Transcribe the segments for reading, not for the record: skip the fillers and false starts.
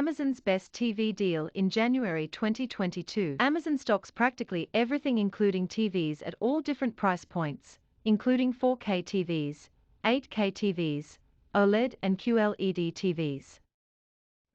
Amazon's best TV deal in January 2022. Amazon stocks practically everything including TVs at all different price points, including 4K TVs, 8K TVs, OLED and QLED TVs.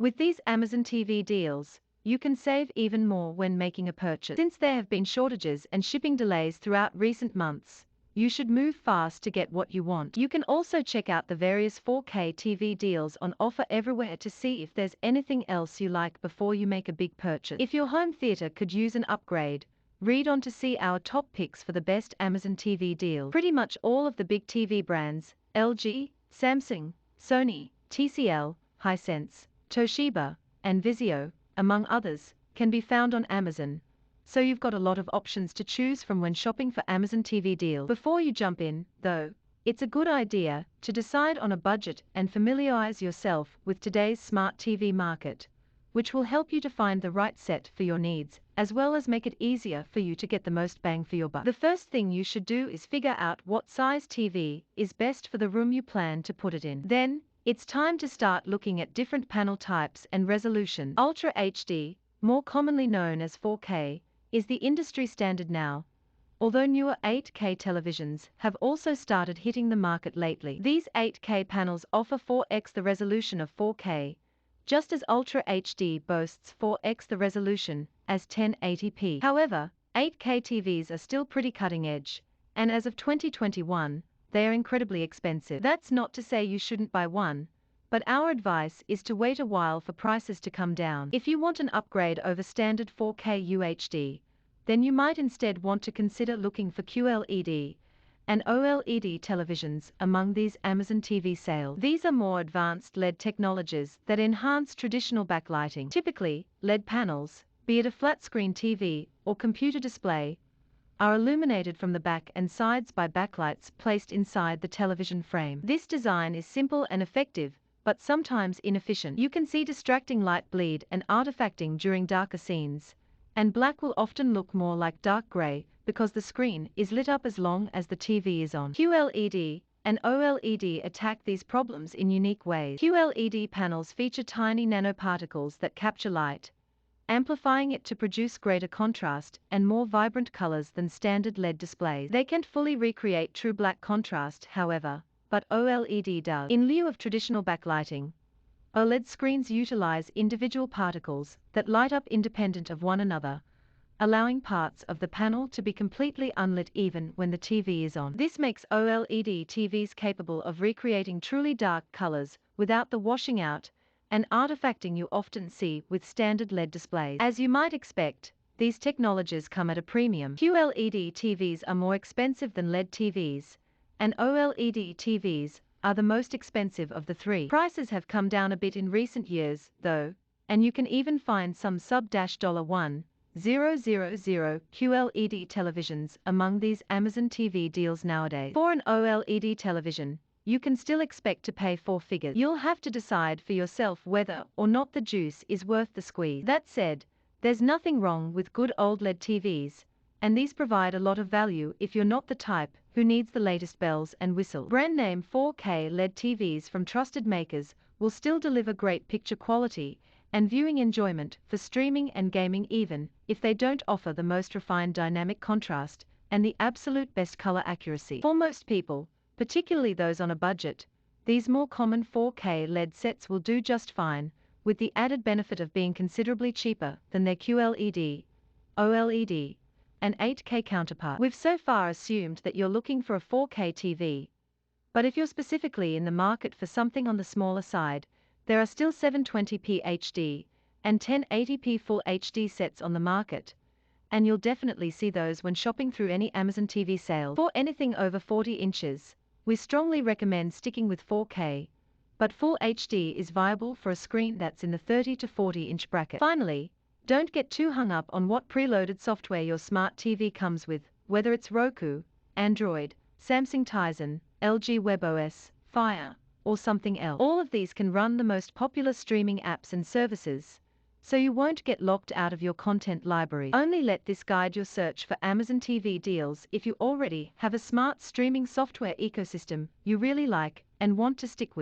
With these Amazon TV deals, you can save even more when making a purchase. Since there have been shortages and shipping delays throughout recent months, you should move fast to get what you want. You can also check out the various 4K TV deals on offer everywhere to see if there's anything else you like before you make a big purchase. If your home theater could use an upgrade, read on to see our top picks for the best Amazon TV deal. Pretty much all of the big TV brands, LG, Samsung, Sony, TCL, Hisense, Toshiba, and Vizio, among others, can be found on Amazon. So you've got a lot of options to choose from when shopping for Amazon TV deals. Before you jump in, though, it's a good idea to decide on a budget and familiarize yourself with today's smart TV market, which will help you to find the right set for your needs, as well as make it easier for you to get the most bang for your buck. The first thing you should do is figure out what size TV is best for the room you plan to put it in. Then, it's time to start looking at different panel types and resolution. Ultra HD, more commonly known as 4K, is the industry standard now, although newer 8K televisions have also started hitting the market lately. These 8K panels offer 4x the resolution of 4K, just as Ultra HD boasts 4x the resolution as 1080p. However, 8K TVs are still pretty cutting edge, and as of 2021, they are incredibly expensive. That's not to say you shouldn't buy one, but our advice is to wait a while for prices to come down. If you want an upgrade over standard 4K UHD, then you might instead want to consider looking for QLED and OLED televisions among these Amazon TV sales. These are more advanced LED technologies that enhance traditional backlighting. Typically, LED panels, be it a flat-screen TV or computer display, are illuminated from the back and sides by backlights placed inside the television frame. This design is simple and effective, but sometimes inefficient. You can see distracting light bleed and artifacting during darker scenes, and black will often look more like dark gray because the screen is lit up as long as the TV is on. QLED and OLED attack these problems in unique ways. QLED panels feature tiny nanoparticles that capture light, amplifying it to produce greater contrast and more vibrant colors than standard LED displays. They can't fully recreate true black contrast, however, but OLED does. In lieu of traditional backlighting, OLED screens utilize individual particles that light up independent of one another, allowing parts of the panel to be completely unlit even when the TV is on. This makes OLED TVs capable of recreating truly dark colors without the washing out and artifacting you often see with standard LED displays. As you might expect, these technologies come at a premium. QLED TVs are more expensive than LED TVs, and OLED TVs are the most expensive of the three. Prices have come down a bit in recent years, though, and you can even find some sub-$1,000 QLED televisions among these Amazon TV deals nowadays. For an OLED television, you can still expect to pay four figures. You'll have to decide for yourself whether or not the juice is worth the squeeze. That said, there's nothing wrong with good old LED TVs, and these provide a lot of value if you're not the type who needs the latest bells and whistles. Brand name 4K LED TVs from trusted makers will still deliver great picture quality and viewing enjoyment for streaming and gaming even if they don't offer the most refined dynamic contrast and the absolute best color accuracy. For most people, particularly those on a budget, these more common 4K LED sets will do just fine, with the added benefit of being considerably cheaper than their QLED, OLED, and 8K counterpart. We've so far assumed that you're looking for a 4K TV, but if you're specifically in the market for something on the smaller side, there are still 720p HD and 1080p Full HD sets on the market, and you'll definitely see those when shopping through any Amazon TV sale. For anything over 40 inches, we strongly recommend sticking with 4K, but Full HD is viable for a screen that's in the 30 to 40 inch bracket. Finally, don't get too hung up on what preloaded software your smart TV comes with, whether it's Roku, Android, Samsung Tizen, LG WebOS, Fire, or something else. All of these can run the most popular streaming apps and services, so you won't get locked out of your content library. Only let this guide your search for Amazon TV deals if you already have a smart streaming software ecosystem you really like and want to stick with.